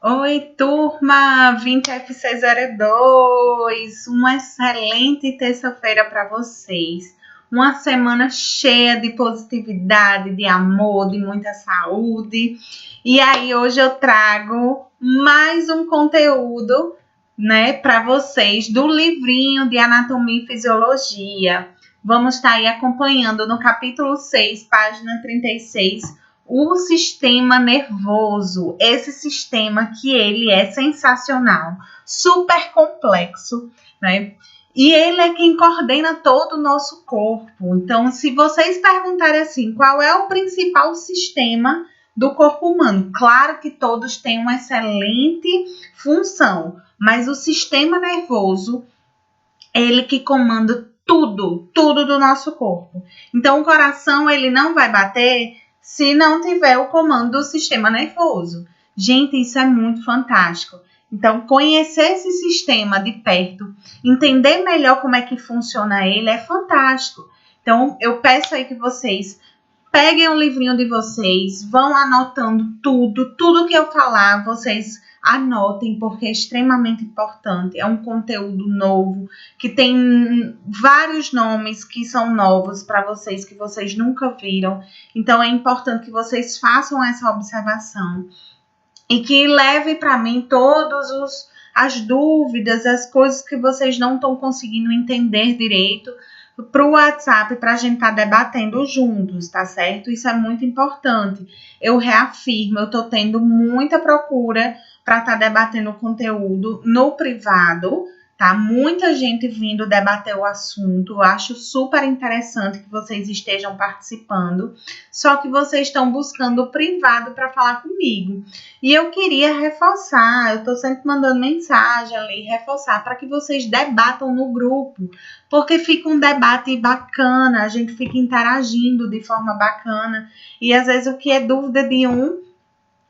Oi, turma 20FC02, uma excelente terça-feira para vocês. Uma semana cheia de positividade, de amor, de muita saúde. E aí, hoje eu trago mais um conteúdo, né, para vocês do livrinho de Anatomia e Fisiologia. Vamos estar aí acompanhando no capítulo 6, página 36, o sistema nervoso, esse sistema que ele é sensacional, super complexo, né? E ele é quem coordena todo o nosso corpo. Então, se vocês perguntarem assim, qual é o principal sistema do corpo humano? Claro que todos têm uma excelente função, mas o sistema nervoso, ele que comanda tudo do nosso corpo. Então, o coração, ele não vai bater se não tiver o comando do sistema nervoso. Gente, isso é muito fantástico. Então, conhecer esse sistema de perto, entender melhor como é que funciona ele, é fantástico. Então, eu peço aí que vocês peguem o livrinho de vocês, vão anotando tudo que eu falar, vocês anotem, porque é extremamente importante. É um conteúdo novo, que tem vários nomes que são novos para vocês, que vocês nunca viram. Então, é importante que vocês façam essa observação e que leve para mim todas as dúvidas, as coisas que vocês não estão conseguindo entender direito, para o WhatsApp, para a gente estar debatendo juntos, tá certo? Isso é muito importante. Eu reafirmo, eu estou tendo muita procura para estar debatendo o conteúdo no privado, tá? Muita gente vindo debater o assunto. Eu acho super interessante que vocês estejam participando, só que vocês estão buscando o privado para falar comigo. E eu queria reforçar, eu estou sempre mandando mensagem ali, reforçar para que vocês debatam no grupo, porque fica um debate bacana, a gente fica interagindo de forma bacana, e às vezes o que é dúvida de um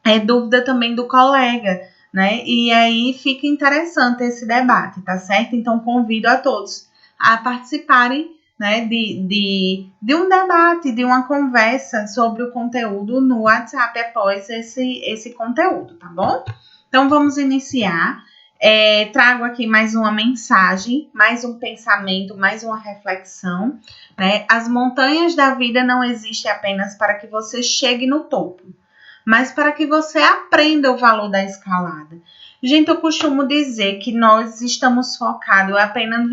é dúvida também do colega, né? E aí fica interessante esse debate, tá certo? Então convido a todos a participarem, né, de um debate, de uma conversa sobre o conteúdo no WhatsApp após esse conteúdo, tá bom? Então vamos iniciar. Trago aqui mais uma mensagem, mais um pensamento, mais uma reflexão, né? As montanhas da vida não existem apenas para que você chegue no topo, mas para que você aprenda o valor da escalada. Gente, eu costumo dizer que nós estamos focados apenas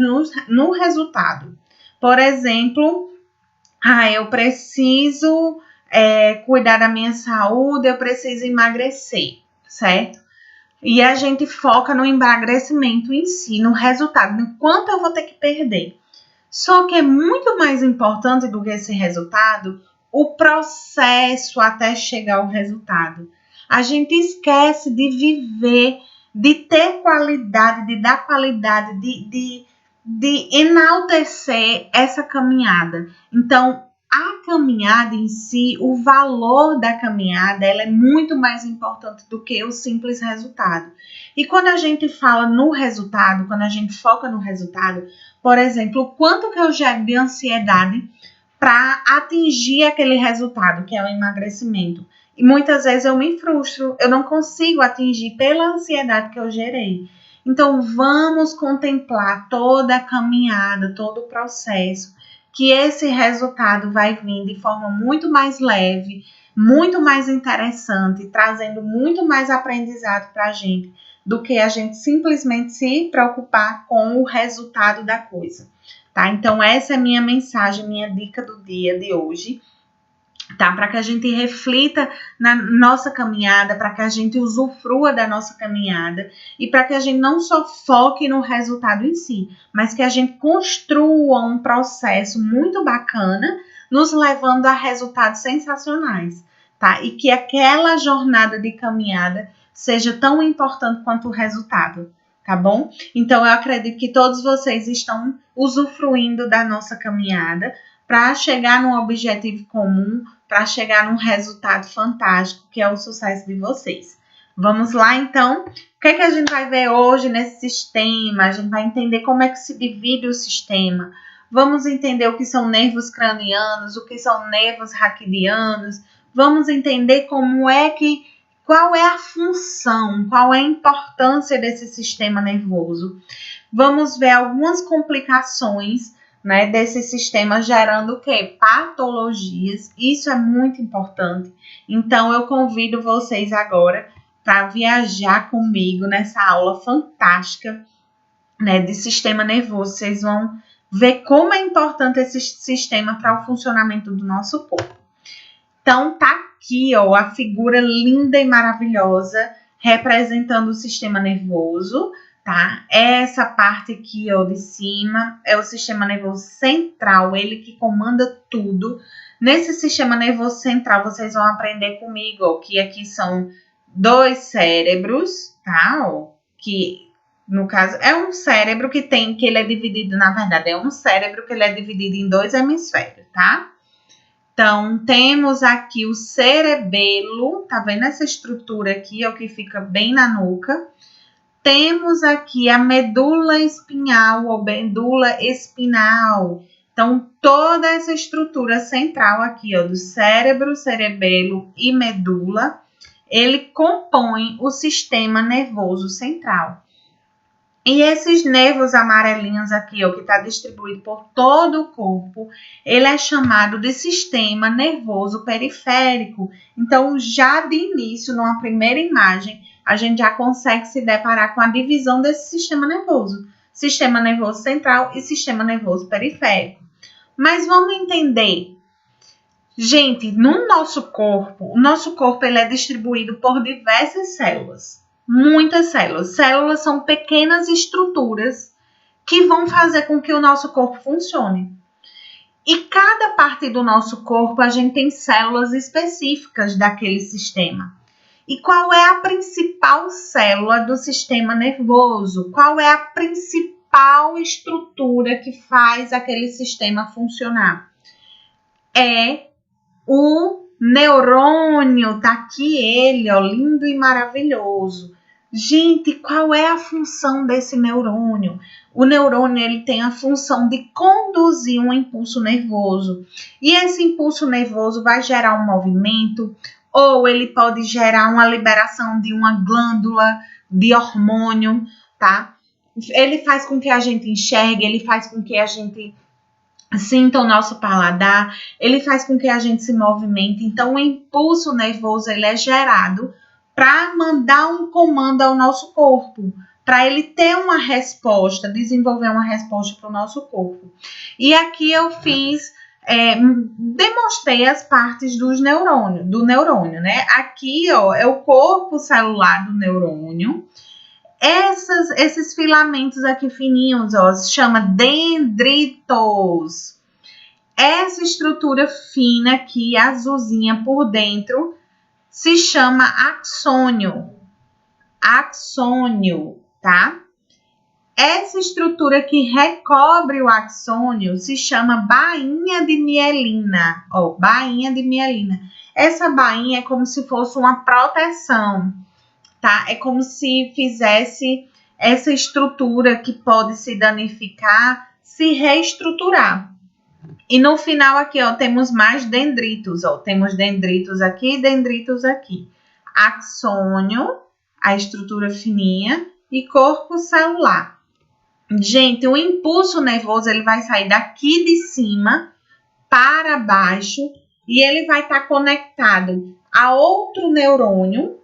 no resultado. Por exemplo, eu preciso cuidar da minha saúde, eu preciso emagrecer, certo? E a gente foca no emagrecimento em si, no resultado, no quanto eu vou ter que perder. Só que é muito mais importante do que esse resultado o processo até chegar ao resultado. A gente esquece de viver, de ter qualidade, de dar qualidade, de enaltecer essa caminhada. Então, a caminhada em si, o valor da caminhada, ela é muito mais importante do que o simples resultado. E quando a gente fala no resultado, quando a gente foca no resultado, por exemplo, o quanto que eu gero de ansiedade para atingir aquele resultado, que é o emagrecimento. E muitas vezes eu me frustro, eu não consigo atingir pela ansiedade que eu gerei. Então, vamos contemplar toda a caminhada, todo o processo, que esse resultado vai vir de forma muito mais leve, muito mais interessante, trazendo muito mais aprendizado para a gente, do que a gente simplesmente se preocupar com o resultado da coisa. Tá? Então, essa é a minha mensagem, minha dica do dia de hoje, tá? Para que a gente reflita na nossa caminhada, para que a gente usufrua da nossa caminhada e para que a gente não só foque no resultado em si, mas que a gente construa um processo muito bacana, nos levando a resultados sensacionais, tá? E que aquela jornada de caminhada seja tão importante quanto o resultado. Tá bom? Então, eu acredito que todos vocês estão usufruindo da nossa caminhada para chegar num objetivo comum, para chegar num resultado fantástico, que é o sucesso de vocês. Vamos lá, então? O que é que a gente vai ver hoje nesse sistema? A gente vai entender como é que se divide o sistema. Vamos entender o que são nervos cranianos, o que são nervos raquidianos. Vamos entender qual é a função, qual é a importância desse sistema nervoso. Vamos ver algumas complicações, né, desse sistema gerando o quê? Patologias. Isso é muito importante. Então, eu convido vocês agora para viajar comigo nessa aula fantástica, né, de sistema nervoso. Vocês vão ver como é importante esse sistema para o funcionamento do nosso corpo. Então, tá aqui, ó, a figura linda e maravilhosa representando o sistema nervoso, tá? Essa parte aqui, ó, de cima é o sistema nervoso central, ele que comanda tudo. Nesse sistema nervoso central, vocês vão aprender comigo, ó, que aqui são 2 cérebros, tá? Ó, que no caso é um cérebro que ele é dividido, na verdade, é um cérebro que ele é dividido em 2 hemisférios, tá? Então, temos aqui o cerebelo, tá vendo essa estrutura aqui, ó, que fica bem na nuca. Temos aqui a medula espinhal, ou medula espinal. Então, toda essa estrutura central aqui, ó, do cérebro, cerebelo e medula, ele compõe o sistema nervoso central. E esses nervos amarelinhos aqui, ó, que está distribuído por todo o corpo, ele é chamado de sistema nervoso periférico. Então, já de início, numa primeira imagem, a gente já consegue se deparar com a divisão desse sistema nervoso. Sistema nervoso central e sistema nervoso periférico. Mas vamos entender. Gente, no nosso corpo, o nosso corpo ele é distribuído por diversas células. Muitas células. Células são pequenas estruturas que vão fazer com que o nosso corpo funcione. E cada parte do nosso corpo, a gente tem células específicas daquele sistema. E qual é a principal célula do sistema nervoso? Qual é a principal estrutura que faz aquele sistema funcionar? É o neurônio. Tá aqui ele, ó, lindo e maravilhoso. Gente, qual é a função desse neurônio? O neurônio ele tem a função de conduzir um impulso nervoso. E esse impulso nervoso vai gerar um movimento, ou ele pode gerar uma liberação de uma glândula de hormônio, tá? Ele faz com que a gente enxergue, ele faz com que a gente sinta o nosso paladar, ele faz com que a gente se movimente. Então, o impulso nervoso ele é gerado para mandar um comando ao nosso corpo, para ele ter uma resposta, desenvolver uma resposta para o nosso corpo. E aqui eu demonstrei as partes do neurônio, né? Aqui, ó, é o corpo celular do neurônio. Esses filamentos aqui fininhos, ó, se chama dendritos. Essa estrutura fina aqui, azulzinha por dentro, se chama axônio. Axônio, tá? Essa estrutura que recobre o axônio se chama bainha de mielina. Ó, bainha de mielina. Essa bainha é como se fosse uma proteção, tá? É como se fizesse essa estrutura que pode se danificar, se reestruturar. E no final aqui, ó, temos mais dendritos, ó. Temos dendritos aqui e dendritos aqui. Axônio, a estrutura fininha, e corpo celular. Gente, o impulso nervoso, ele vai sair daqui de cima para baixo e ele vai estar conectado a outro neurônio,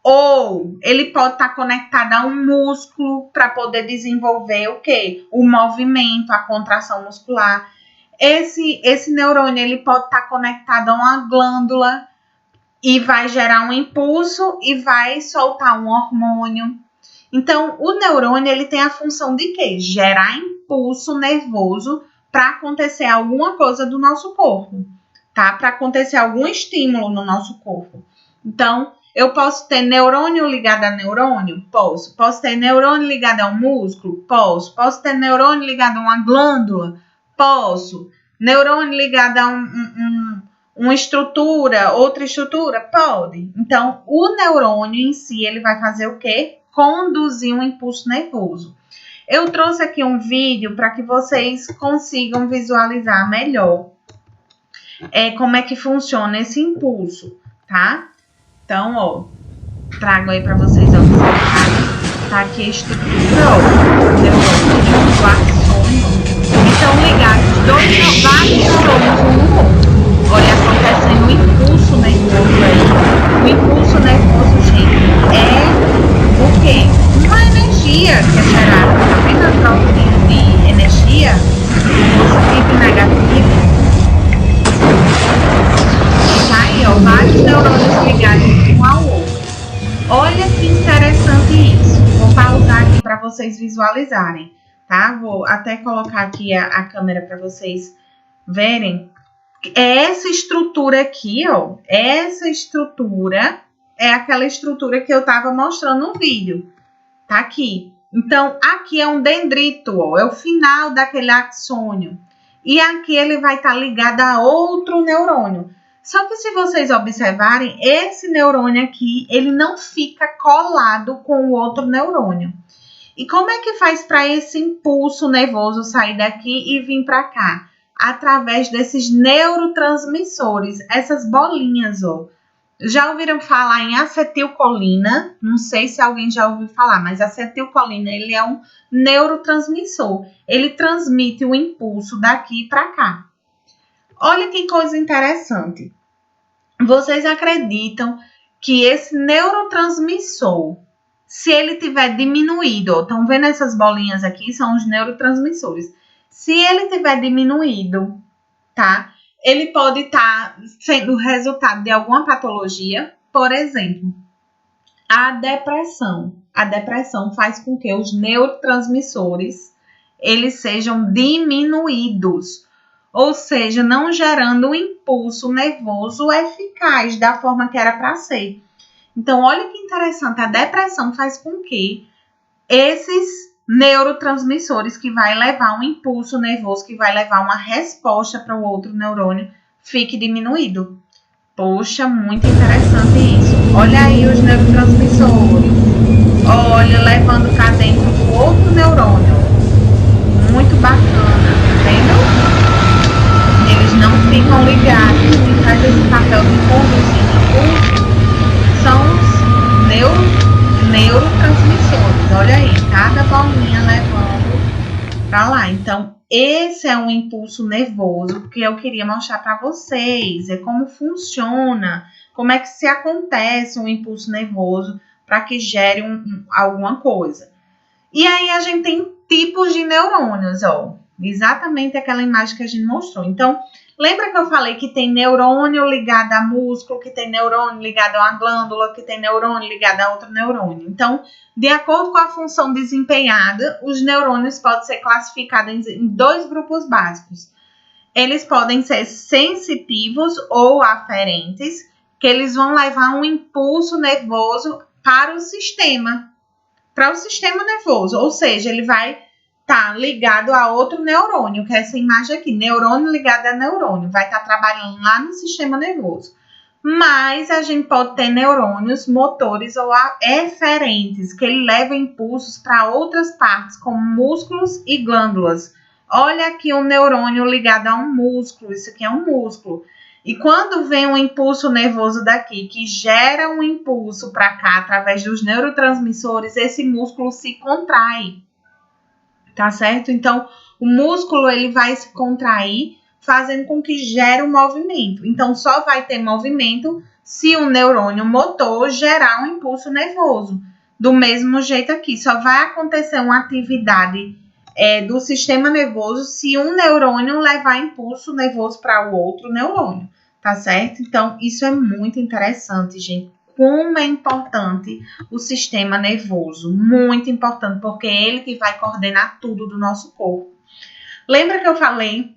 ou ele pode estar conectado a um músculo para poder desenvolver o quê? O movimento, a contração muscular. Esse neurônio ele pode estar conectado a uma glândula e vai gerar um impulso e vai soltar um hormônio. Então, o neurônio ele tem a função de quê? Gerar impulso nervoso para acontecer alguma coisa do nosso corpo, tá? Para acontecer algum estímulo no nosso corpo. Então, eu posso ter neurônio ligado a neurônio? Posso. Posso ter neurônio ligado a um músculo? Posso. Posso ter neurônio ligado a uma glândula? Posso. Neurônio ligado a uma estrutura, outra estrutura? Pode. Então, o neurônio em si, ele vai fazer o quê? Conduzir um impulso nervoso. Eu trouxe aqui um vídeo para que vocês consigam visualizar melhor como é que funciona esse impulso, tá? Então, ó, trago aí para vocês observarem. Tá aqui a estrutura, ó, neurônios, axônios. Estão ligados vários neurônios um no outro. Olha, acontecendo um impulso nervoso aí. O impulso nervoso, gente, é o quê? Uma energia que é gerada. Tá vendo as voltinhas de energia? Positivo e negativo. E tá aí, ó, vários neurônios ligados um ao outro. Olha que interessante isso. Vou pausar aqui para vocês visualizarem, tá? Vou até colocar aqui a câmera para vocês verem. Essa estrutura aqui, ó, essa estrutura é aquela estrutura que eu estava mostrando no vídeo. Tá aqui. Então, aqui é um dendrito, ó, é o final daquele axônio. E aqui ele vai estar ligado a outro neurônio. Só que se vocês observarem, esse neurônio aqui, ele não fica colado com o outro neurônio. E como é que faz para esse impulso nervoso sair daqui e vir para cá? Através desses neurotransmissores, essas bolinhas, ó. Já ouviram falar em acetilcolina? Não sei se alguém já ouviu falar, mas acetilcolina, ele é um neurotransmissor. Ele transmite o impulso daqui para cá. Olha que coisa interessante. Vocês acreditam que esse neurotransmissor, se ele tiver diminuído, estão vendo essas bolinhas aqui? São os neurotransmissores. Se ele tiver diminuído, tá? Ele pode estar sendo resultado de alguma patologia. Por exemplo, a depressão. A depressão faz com que os neurotransmissores eles sejam diminuídos. Ou seja, não gerando um impulso nervoso eficaz da forma que era para ser. Então, olha que interessante, a depressão faz com que esses neurotransmissores que vai levar um impulso nervoso, que vai levar uma resposta para o outro neurônio, fique diminuído. Poxa, muito interessante isso. Olha aí os neurotransmissores. Olha, levando para dentro do outro neurônio. Muito bacana, entendeu? Eles não ficam ligados. Quem faz esse papel de conduzir impulso são os neurotransmissores. Olha aí, cada bolinha levando para lá. Então, esse é um impulso nervoso que eu queria mostrar para vocês. É como funciona, como é que se acontece um impulso nervoso para que gere alguma coisa. E aí a gente tem tipos de neurônios, ó. Exatamente aquela imagem que a gente mostrou. Então, lembra que eu falei que tem neurônio ligado a músculo, que tem neurônio ligado a uma glândula, que tem neurônio ligado a outro neurônio. Então, de acordo com a função desempenhada, os neurônios podem ser classificados em dois grupos básicos. Eles podem ser sensitivos ou aferentes, que eles vão levar um impulso nervoso para o sistema nervoso. Ou seja, ele vai tá ligado a outro neurônio, que é essa imagem aqui, neurônio ligado a neurônio, vai estar trabalhando lá no sistema nervoso. Mas a gente pode ter neurônios motores ou eferentes, que ele leva impulsos para outras partes, como músculos e glândulas. Olha aqui um neurônio ligado a um músculo, isso aqui é um músculo. E quando vem um impulso nervoso daqui, que gera um impulso para cá, através dos neurotransmissores, esse músculo se contrai. Tá certo? Então, o músculo ele vai se contrair, fazendo com que gere um movimento. Então, só vai ter movimento se o neurônio motor gerar um impulso nervoso. Do mesmo jeito aqui, só vai acontecer uma atividade do sistema nervoso se um neurônio levar impulso nervoso para o outro neurônio. Tá certo? Então, isso é muito interessante, gente. Como é importante o sistema nervoso, muito importante, porque é ele que vai coordenar tudo do nosso corpo. Lembra que eu falei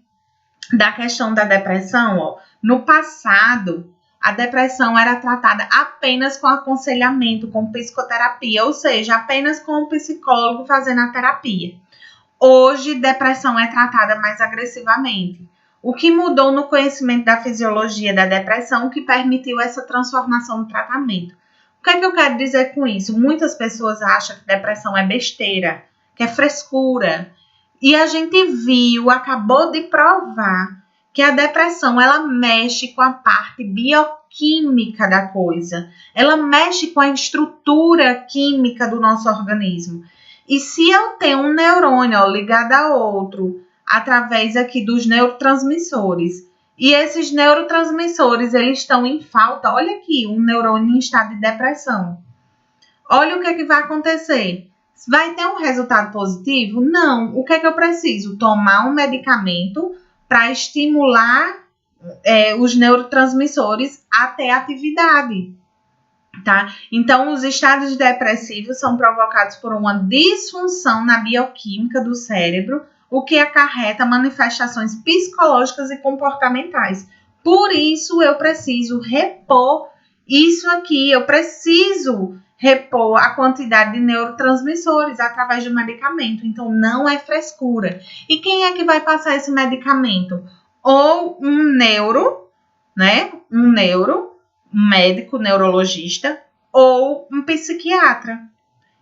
da questão da depressão? Ó? No passado, a depressão era tratada apenas com aconselhamento, com psicoterapia, ou seja, apenas com o psicólogo fazendo a terapia. Hoje, depressão é tratada mais agressivamente. O que mudou no conhecimento da fisiologia da depressão que permitiu essa transformação no tratamento? O que é que eu quero dizer com isso? Muitas pessoas acham que depressão é besteira, que é frescura. E a gente acabou de provar que a depressão ela mexe com a parte bioquímica da coisa. Ela mexe com a estrutura química do nosso organismo. E se eu tenho um neurônio ligado a outro, através aqui dos neurotransmissores, e esses neurotransmissores eles estão em falta, olha aqui, um neurônio em estado de depressão. Olha o que é que vai acontecer. Vai ter um resultado positivo? Não. O que é que eu preciso? Tomar um medicamento para estimular os neurotransmissores a ter atividade. Tá? Então, os estados depressivos são provocados por uma disfunção na bioquímica do cérebro, o que acarreta manifestações psicológicas e comportamentais. Por isso, eu preciso repor isso aqui, eu preciso repor a quantidade de neurotransmissores através do medicamento. Então, não é frescura. E quem é que vai passar esse medicamento? Ou um neuro, né? Um médico, neurologista, ou um psiquiatra.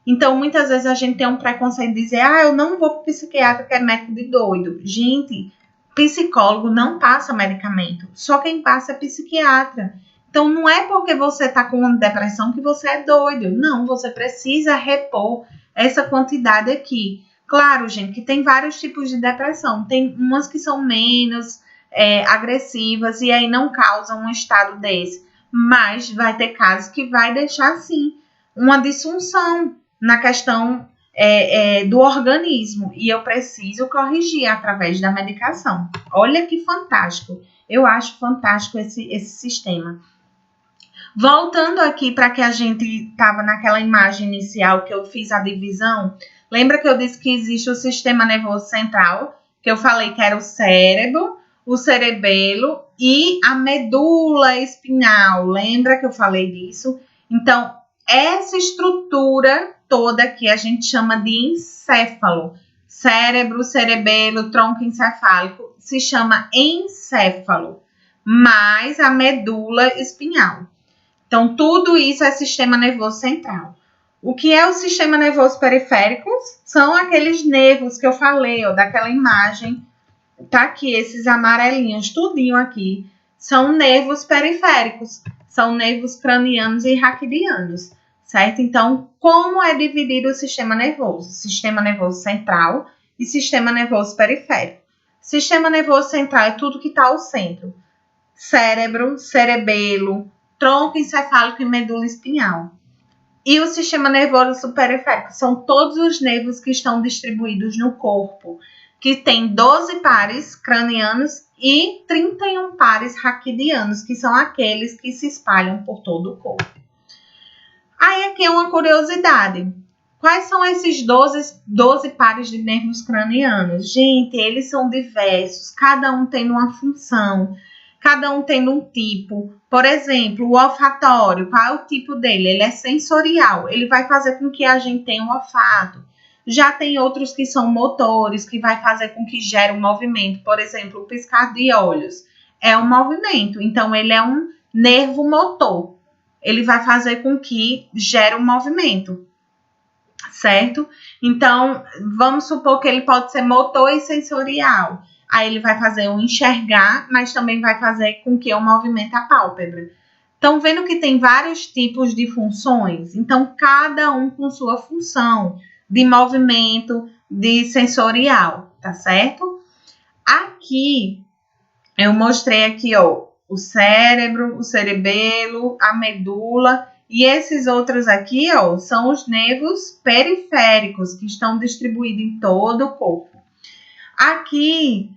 Então, muitas vezes a gente tem um preconceito de dizer, eu não vou para o psiquiatra que é médico de doido. Gente, psicólogo não passa medicamento, só quem passa é psiquiatra. Então, não é porque você está com depressão que você é doido. Não, você precisa repor essa quantidade aqui. Claro, gente, que tem vários tipos de depressão. Tem umas que são menos agressivas e aí não causam um estado desse. Mas vai ter casos que vai deixar, sim, uma disfunção na questão do organismo. E eu preciso corrigir através da medicação. Olha que fantástico. Eu acho fantástico esse sistema. Voltando aqui para que a gente estava naquela imagem inicial que eu fiz a divisão. Lembra que eu disse que existe o sistema nervoso central, que eu falei que era o cérebro, o cerebelo e a medula espinhal. Lembra que eu falei disso? Então, essa estrutura toda aqui a gente chama de encéfalo. Cérebro, cerebelo, tronco encefálico se chama encéfalo, mais a medula espinhal. Então, tudo isso é sistema nervoso central. O que é o sistema nervoso periférico? São aqueles nervos que eu falei, daquela imagem. Tá aqui, esses amarelinhos, tudinho aqui, são nervos periféricos, são nervos cranianos e raquidianos, certo? Então, como é dividido o sistema nervoso? Sistema nervoso central e sistema nervoso periférico. Sistema nervoso central é tudo que está ao centro. Cérebro, cerebelo, tronco encefálico e medula espinhal. E o sistema nervoso periférico são todos os nervos que estão distribuídos no corpo, que tem 12 pares cranianos e 31 pares raquidianos, que são aqueles que se espalham por todo o corpo. Aí aqui é uma curiosidade. Quais são esses 12 pares de nervos cranianos? Gente, eles são diversos, cada um tem uma função, cada um tem um tipo. Por exemplo, o olfatório, qual é o tipo dele? Ele é sensorial, ele vai fazer com que a gente tenha um olfato. Já tem outros que são motores, que vai fazer com que gere um movimento. Por exemplo, o piscar de olhos é um movimento. Então, ele é um nervo motor. Ele vai fazer com que gere um movimento, certo? Então, vamos supor que ele pode ser motor e sensorial. Aí, ele vai fazer o enxergar, mas também vai fazer com que eu movimente a pálpebra. Estão vendo que tem vários tipos de funções? Então, cada um com sua função de movimento, de sensorial, tá certo? Aqui, eu mostrei aqui, o cérebro, o cerebelo, a medula, e esses outros aqui, são os nervos periféricos, que estão distribuídos em todo o corpo. Aqui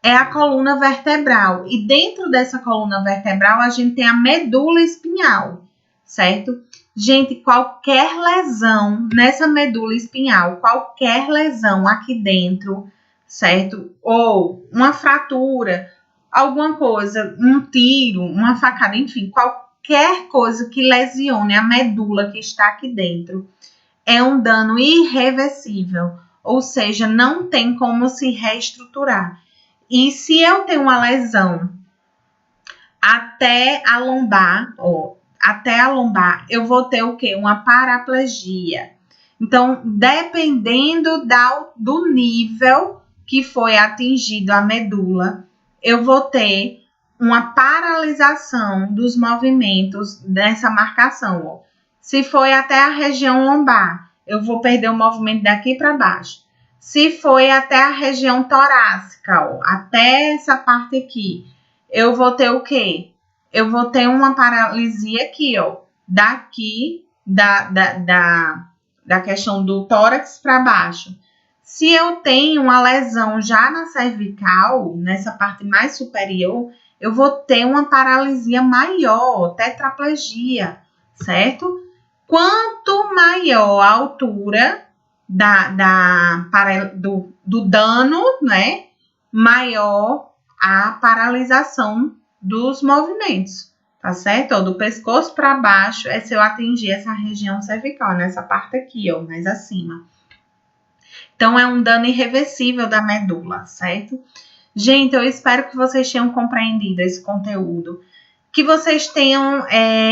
é a coluna vertebral, e dentro dessa coluna vertebral, a gente tem a medula espinhal, certo? Gente, qualquer lesão nessa medula espinhal, qualquer lesão aqui dentro, certo? Ou uma fratura, alguma coisa, um tiro, uma facada, enfim, qualquer coisa que lesione a medula que está aqui dentro é um dano irreversível, ou seja, não tem como se reestruturar. E se eu tenho uma lesão até a lombar, eu vou ter o quê? Uma paraplegia. Então, dependendo do nível que foi atingido a medula, eu vou ter uma paralisação dos movimentos dessa marcação, ó. Se foi até a região lombar, eu vou perder o movimento daqui para baixo. Se foi até a região torácica, ó, até essa parte aqui, eu vou ter o quê? Eu vou ter uma paralisia aqui, ó, daqui da questão do tórax para baixo. Se eu tenho uma lesão já na cervical, nessa parte mais superior, eu vou ter uma paralisia maior, tetraplegia, certo? Quanto maior a altura do dano, né, maior a paralisação dos movimentos, tá certo? Ó, do pescoço para baixo é se eu atingir essa região cervical, nessa parte aqui, ó, mais acima. Então, é um dano irreversível da medula, certo? Gente, eu espero que vocês tenham compreendido esse conteúdo, que vocês tenham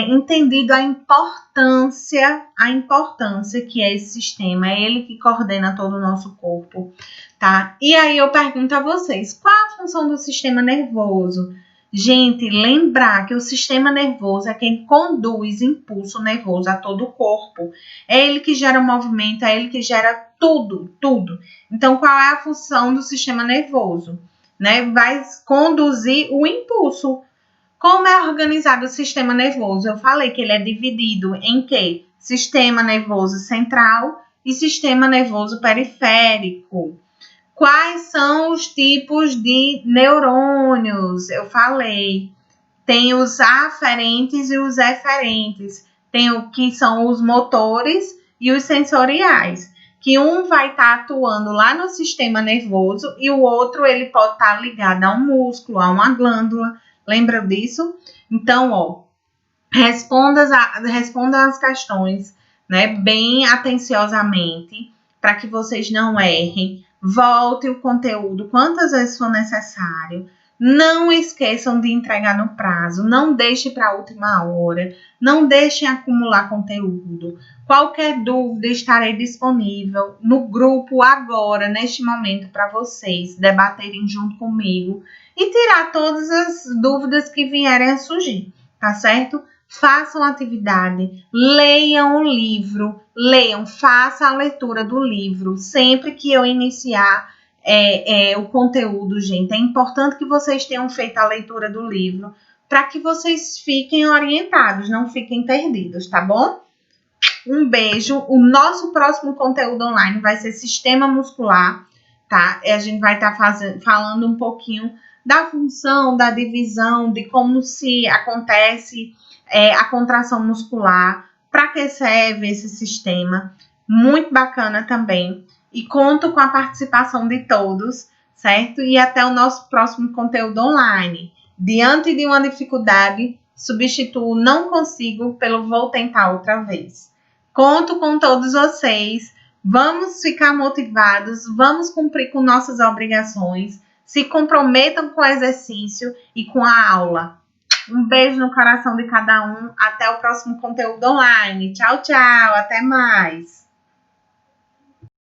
entendido a importância que é esse sistema, é ele que coordena todo o nosso corpo, tá? E aí eu pergunto a vocês, qual a função do sistema nervoso? Gente, lembrar que o sistema nervoso é quem conduz impulso nervoso a todo o corpo. É ele que gera o movimento, é ele que gera tudo. Então, qual é a função do sistema nervoso? Né? Vai conduzir o impulso. Como é organizado o sistema nervoso? Eu falei que ele é dividido em quê? Sistema nervoso central e sistema nervoso periférico. Quais são os tipos de neurônios? Eu falei. Tem os aferentes e os eferentes. Tem o que são os motores e os sensoriais. Que um vai estar atuando lá no sistema nervoso e o outro ele pode estar ligado a um músculo, a uma glândula. Lembra disso? Então, ó, responda as questões, né, bem atenciosamente, para que vocês não errem. Volte o conteúdo quantas vezes for necessário. Não esqueçam de entregar no prazo. Não deixe para a última hora. Não deixem acumular conteúdo. Qualquer dúvida, estarei disponível no grupo agora, neste momento, para vocês debaterem junto comigo e tirar todas as dúvidas que vierem a surgir, tá certo? Façam atividade, leiam o livro, façam a leitura do livro. Sempre que eu iniciar o conteúdo, gente, é importante que vocês tenham feito a leitura do livro para que vocês fiquem orientados, não fiquem perdidos, tá bom? Um beijo. O nosso próximo conteúdo online vai ser sistema muscular, tá? E a gente vai estar falando um pouquinho da função, da divisão, de como se acontece a contração muscular, para que serve esse sistema. Muito bacana também. E conto com a participação de todos, certo? E até o nosso próximo conteúdo online. Diante de uma dificuldade, substituo não consigo pelo vou tentar outra vez. Conto com todos vocês. Vamos ficar motivados, vamos cumprir com nossas obrigações. Se comprometam com o exercício e com a aula. Um beijo no coração de cada um. Até o próximo conteúdo online. Tchau, tchau. Até mais.